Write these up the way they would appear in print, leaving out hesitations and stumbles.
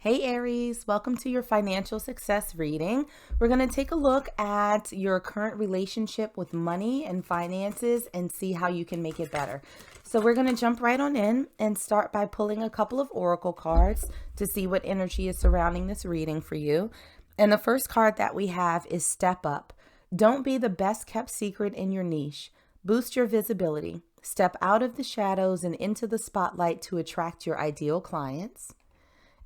Hey Aries, welcome to your financial success reading. We're going to take a look at your current relationship with money and finances and see how you can make it better. So we're going to jump right on in and start by pulling a couple of oracle cards to see what energy is surrounding this reading for you. And the first card that we have is Step Up. Don't be the best kept secret in your niche. Boost your visibility. Step out of the shadows and into the spotlight to attract your ideal clients.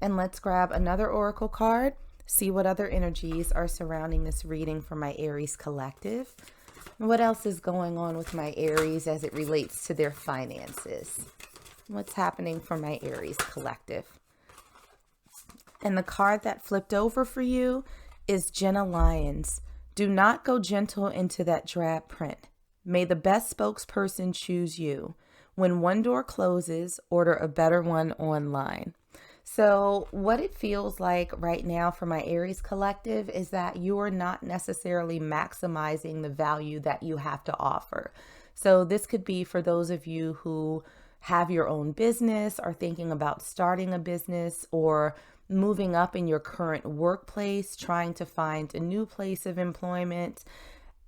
And let's grab another oracle card, see what other energies are surrounding this reading for my Aries collective. What else is going on with my Aries as it relates to their finances? What's happening for my Aries collective? And the card that flipped over for you is Jenna Lyons. Do not go gentle into that drab print. May the best spokesperson choose you. When one door closes, order a better one online. So what it feels like right now for my Aries collective is that you are not necessarily maximizing the value that you have to offer. So this could be for those of you who have your own business, are thinking about starting a business, or moving up in your current workplace, trying to find a new place of employment.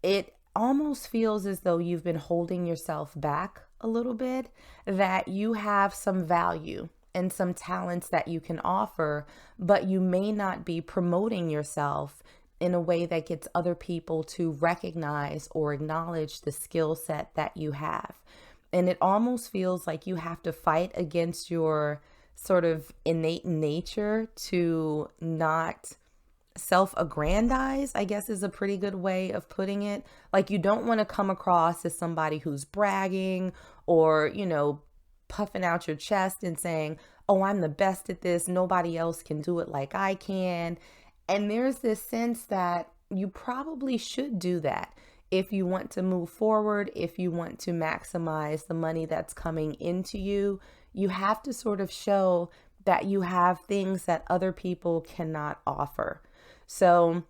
It almost feels as though you've been holding yourself back a little bit, that you have some value and some talents that you can offer, but you may not be promoting yourself in a way that gets other people to recognize or acknowledge the skill set that you have. And it almost feels like you have to fight against your sort of innate nature to not self-aggrandize, I guess is a pretty good way of putting it. Like you don't want to come across as somebody who's bragging or, puffing out your chest and saying, oh, I'm the best at this. Nobody else can do it like I can. And there's this sense that you probably should do that if you want to move forward, if you want to maximize the money that's coming into you. You have to sort of show that you have things that other people cannot offer. So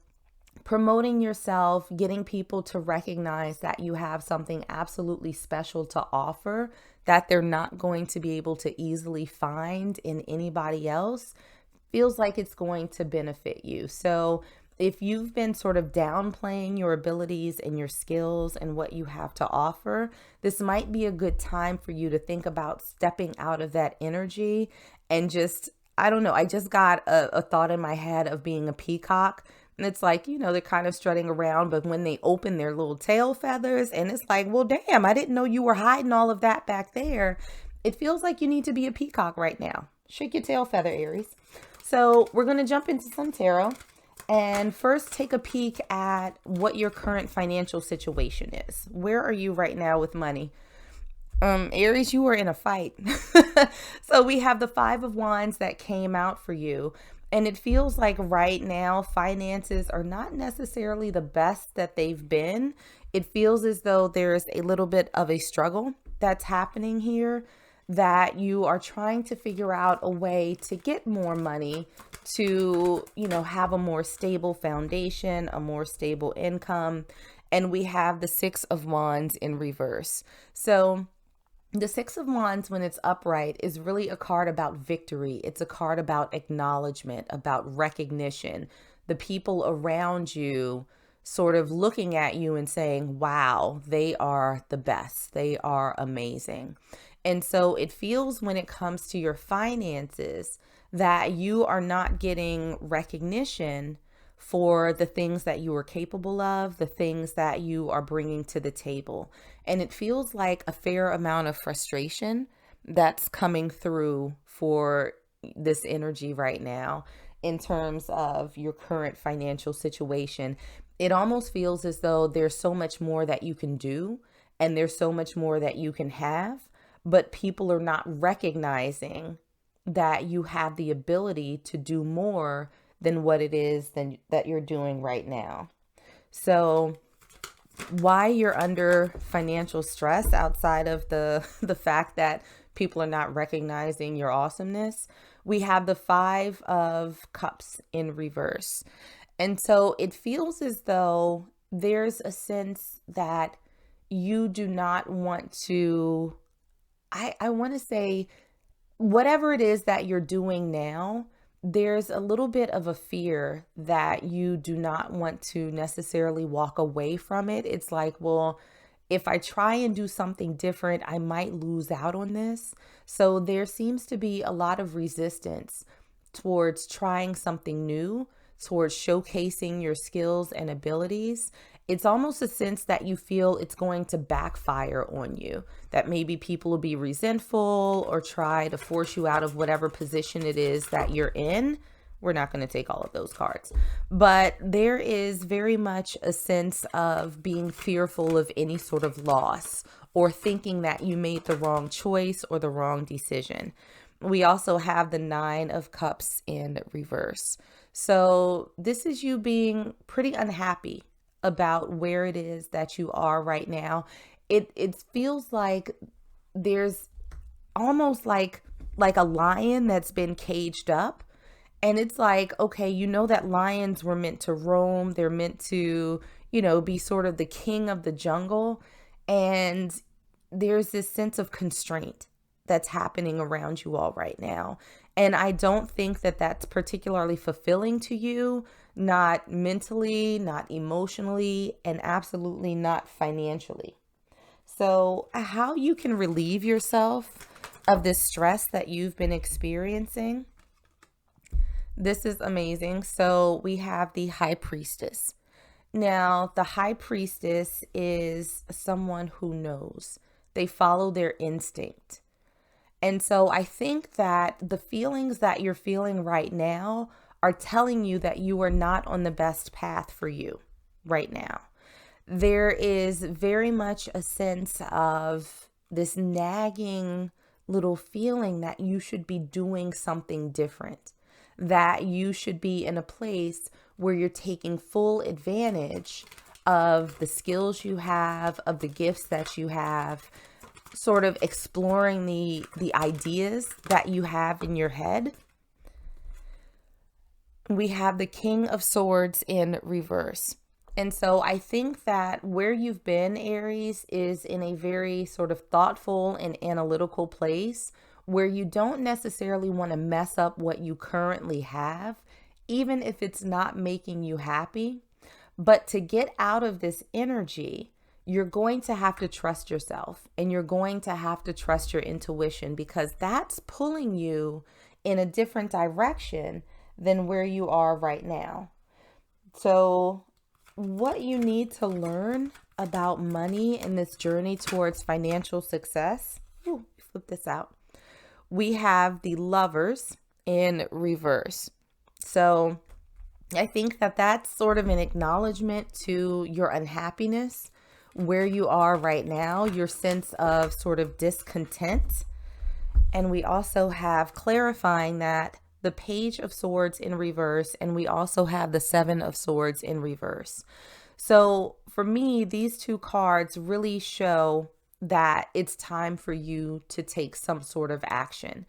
promoting yourself, getting people to recognize that you have something absolutely special to offer that they're not going to be able to easily find in anybody else, feels like it's going to benefit you. So if you've been sort of downplaying your abilities and your skills and what you have to offer, this might be a good time for you to think about stepping out of that energy and just, I don't know, I just got a thought in my head of being a peacock. And it's like, they're kind of strutting around, but when they open their little tail feathers, and it's like, well, damn, I didn't know you were hiding all of that back there. It feels like you need to be a peacock right now. Shake your tail feather, Aries. So we're going to jump into some tarot and first take a peek at what your current financial situation is. Where are you right now with money? Aries, you are in a fight. So we have the Five of Wands that came out for you. And it feels like right now, finances are not necessarily the best that they've been. It feels as though there's a little bit of a struggle that's happening here, that you are trying to figure out a way to get more money to, have a more stable foundation, a more stable income. And we have the Six of Wands in reverse. So the Six of Wands, when it's upright, is really a card about victory. It's a card about acknowledgement, about recognition. The people around you sort of looking at you and saying, wow, they are the best. They are amazing. And so it feels when it comes to your finances that you are not getting recognition for the things that you are capable of, the things that you are bringing to the table. And it feels like a fair amount of frustration that's coming through for this energy right now in terms of your current financial situation. It almost feels as though there's so much more that you can do and there's so much more that you can have, but people are not recognizing that you have the ability to do more than what it is that you're doing right now. So why you're under financial stress outside of the fact that people are not recognizing your awesomeness, we have the Five of Cups in reverse. And so it feels as though there's a sense that you do not want to, I want to say, whatever it is that you're doing now, there's a little bit of a fear that you do not want to necessarily walk away from it. It's like, well, if I try and do something different, I might lose out on this. So there seems to be a lot of resistance towards trying something new, towards showcasing your skills and abilities. It's almost a sense that you feel it's going to backfire on you, that maybe people will be resentful or try to force you out of whatever position it is that you're in. We're not going to take all of those cards, but there is very much a sense of being fearful of any sort of loss or thinking that you made the wrong choice or the wrong decision. We also have the Nine of Cups in reverse. So this is you being pretty unhappy about where it is that you are right now. It feels like there's almost like a lion that's been caged up. And it's like, okay, you know that lions were meant to roam. They're meant to, be sort of the king of the jungle. And there's this sense of constraint that's happening around you all right now. And I don't think that that's particularly fulfilling to you, not mentally, not emotionally, and absolutely not financially. So, how you can relieve yourself of this stress that you've been experiencing. This is amazing. So, we have the High Priestess. Now, the High Priestess is someone who knows. They follow their instinct. And so I think that the feelings that you're feeling right now are telling you that you are not on the best path for you right now. There is very much a sense of this nagging little feeling that you should be doing something different, that you should be in a place where you're taking full advantage of the skills you have, of the gifts that you have, sort of exploring the ideas that you have in your head. We have the King of Swords in reverse. And so I think that where you've been, Aries, is in a very sort of thoughtful and analytical place where you don't necessarily want to mess up what you currently have, even if it's not making you happy. But to get out of this energy, you're going to have to trust yourself and you're going to have to trust your intuition, because that's pulling you in a different direction than where you are right now. So what you need to learn about money in this journey towards financial success. Ooh, flip this out. We have the Lovers in reverse. So I think that that's sort of an acknowledgement to your unhappiness, where you are right now, your sense of sort of discontent. And we also have clarifying that the Page of Swords in reverse, and we also have the Seven of Swords in reverse. So for me, these two cards really show that it's time for you to take some sort of action.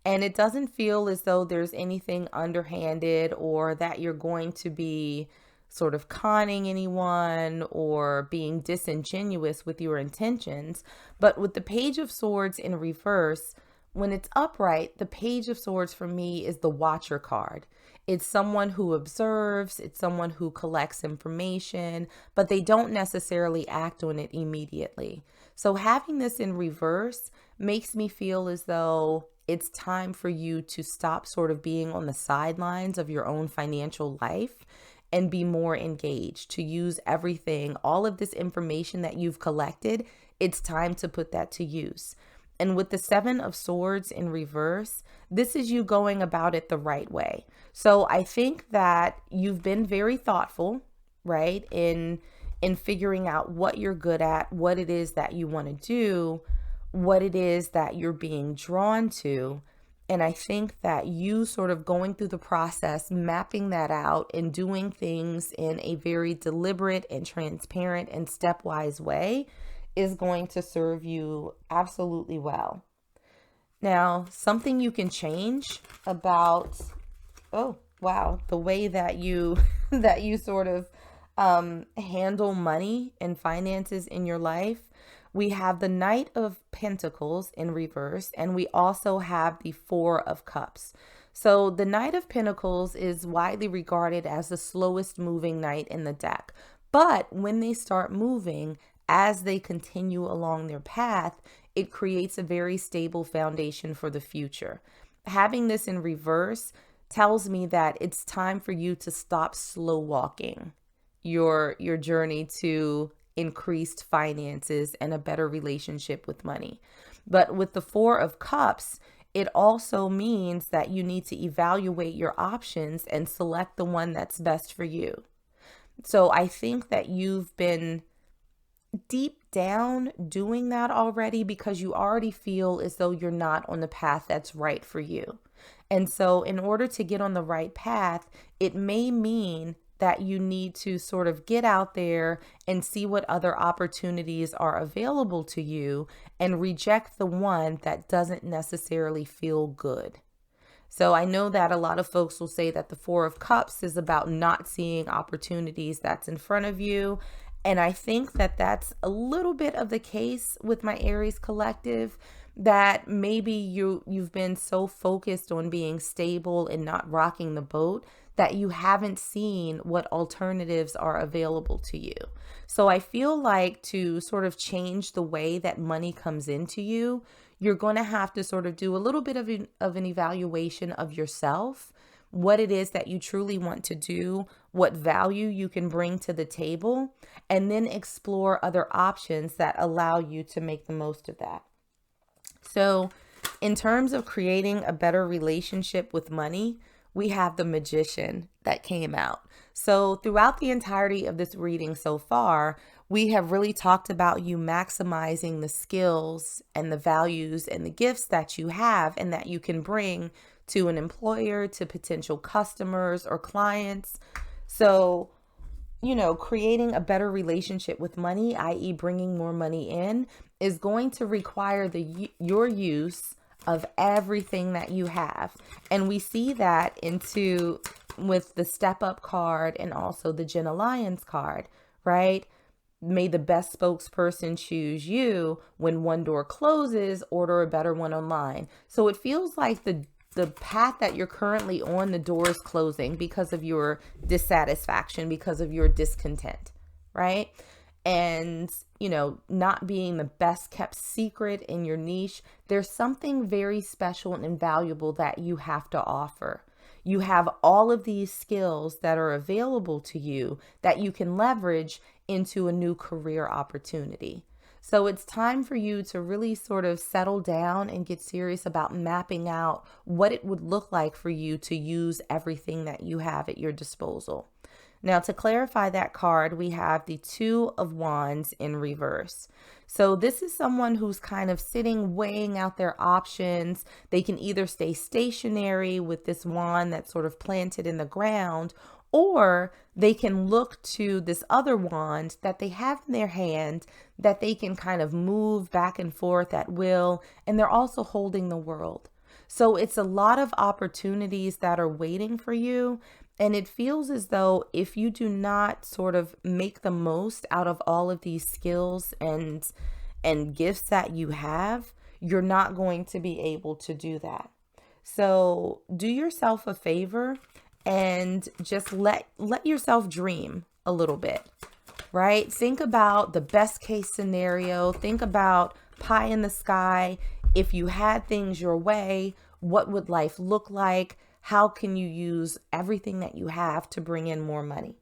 And it doesn't feel as though there's anything underhanded or that you're going to be sort of conning anyone or being disingenuous with your intentions. But with the Page of Swords in reverse, when it's upright, the Page of Swords for me is the Watcher card. It's someone who observes, it's someone who collects information, but they don't necessarily act on it immediately. So having this in reverse makes me feel as though it's time for you to stop sort of being on the sidelines of your own financial life and be more engaged, to use everything, all of this information that you've collected. It's time to put that to use. And with the Seven of Swords in reverse, this is you going about it the right way. So I think that you've been very thoughtful, right, in figuring out what you're good at, what it is that you want to do, what it is that you're being drawn to. And I think that you sort of going through the process, mapping that out and doing things in a very deliberate and transparent and stepwise way is going to serve you absolutely well. Now, something you can change about, oh, wow, the way that you that you sort of handle money and finances in your life. We have the Knight of Pentacles in reverse, and we also have the Four of Cups. So the Knight of Pentacles is widely regarded as the slowest moving knight in the deck. But when they start moving, as they continue along their path, it creates a very stable foundation for the future. Having this in reverse tells me that it's time for you to stop slow walking your journey to increased finances and a better relationship with money. But with the Four of Cups, it also means that you need to evaluate your options and select the one that's best for you. So I think that you've been deep down doing that already because you already feel as though you're not on the path that's right for you. And so in order to get on the right path, it may mean that you need to sort of get out there and see what other opportunities are available to you and reject the one that doesn't necessarily feel good. So I know that a lot of folks will say that the Four of Cups is about not seeing opportunities that's in front of you. And I think that that's a little bit of the case with my Aries collective, that maybe you've been so focused on being stable and not rocking the boat that you haven't seen what alternatives are available to you. So I feel like to sort of change the way that money comes into you, you're going to have to sort of do a little bit of an evaluation of yourself, what it is that you truly want to do, what value you can bring to the table, and then explore other options that allow you to make the most of that. So in terms of creating a better relationship with money, we have the Magician that came out. So throughout the entirety of this reading so far, we have really talked about you maximizing the skills and the values and the gifts that you have and that you can bring to an employer, to potential customers or clients. So, creating a better relationship with money, i.e. bringing more money in, is going to require your use of everything that you have. And we see that with the Step Up card and also the Gen Alliance card, right? May the best spokesperson choose you. When one door closes, order a better one online. So it feels like the path that you're currently on, the door is closing because of your dissatisfaction, because of your discontent, right? And, not being the best kept secret in your niche, there's something very special and invaluable that you have to offer. You have all of these skills that are available to you that you can leverage into a new career opportunity. So it's time for you to really sort of settle down and get serious about mapping out what it would look like for you to use everything that you have at your disposal. Now, to clarify that card, we have the Two of Wands in reverse. So this is someone who's kind of sitting, weighing out their options. They can either stay stationary with this wand that's sort of planted in the ground, or they can look to this other wand that they have in their hand that they can kind of move back and forth at will. And they're also holding the world. So it's a lot of opportunities that are waiting for you. And it feels as though if you do not sort of make the most out of all of these skills and gifts that you have, you're not going to be able to do that. So do yourself a favor and just let yourself dream a little bit, right? Think about the best case scenario. Think about pie in the sky. If you had things your way, what would life look like? How can you use everything that you have to bring in more money?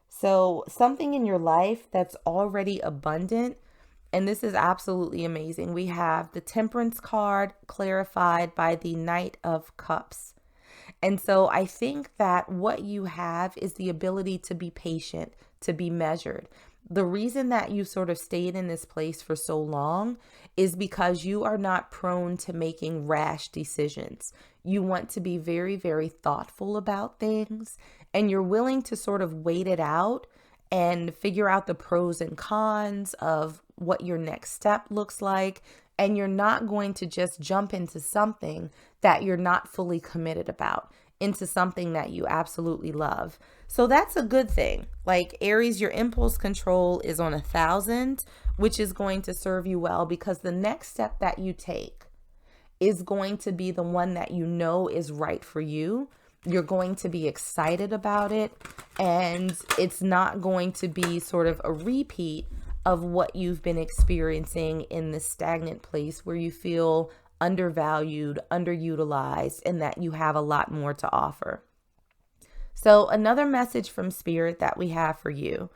So something in your life that's already abundant, and this is absolutely amazing. We have the Temperance card clarified by the Knight of Cups. And so I think that what you have is the ability to be patient, to be measured. The reason that you sort of stayed in this place for so long is because you are not prone to making rash decisions. You want to be very, very thoughtful about things, and you're willing to sort of wait it out and figure out the pros and cons of what your next step looks like. And you're not going to just jump into something that you're not fully committed about, into something that you absolutely love. So that's a good thing. Like Aries, your impulse control is on 1,000, which is going to serve you well because the next step that you take is going to be the one that you know is right for you. You're going to be excited about it, and it's not going to be sort of a repeat of what you've been experiencing in this stagnant place where you feel undervalued, underutilized, and that you have a lot more to offer. So, another message from Spirit that we have for you: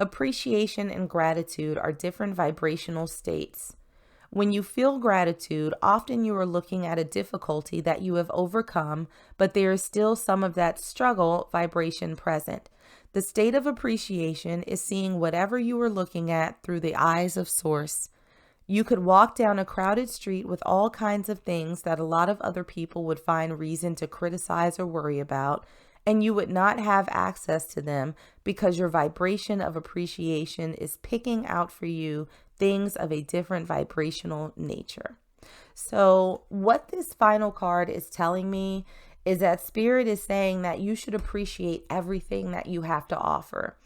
appreciation and gratitude are different vibrational states. When you feel gratitude, often you are looking at a difficulty that you have overcome, but there is still some of that struggle vibration present. The state of appreciation is seeing whatever you are looking at through the eyes of Source. You could walk down a crowded street with all kinds of things that a lot of other people would find reason to criticize or worry about, and you would not have access to them because your vibration of appreciation is picking out for you things of a different vibrational nature. So, what this final card is telling me is that Spirit is saying that you should appreciate everything that you have to offer.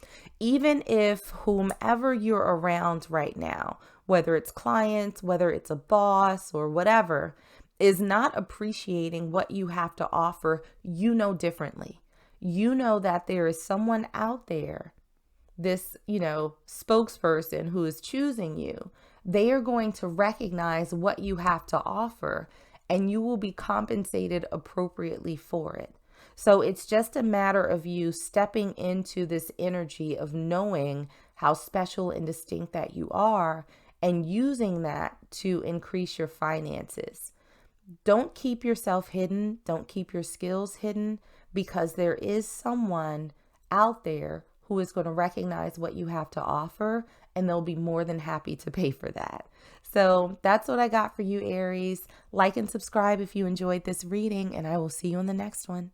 Even if whomever you're around right now, whether it's clients, whether it's a boss or whatever, is not appreciating what you have to offer, you know differently. You know that there is someone out there, this, spokesperson who is choosing you. They are going to recognize what you have to offer, and you will be compensated appropriately for it. So it's just a matter of you stepping into this energy of knowing how special and distinct that you are and using that to increase your finances. Don't keep yourself hidden. Don't keep your skills hidden, because there is someone out there who is going to recognize what you have to offer, and they'll be more than happy to pay for that. So that's what I got for you, Aries. Like and subscribe if you enjoyed this reading, and I will see you in the next one.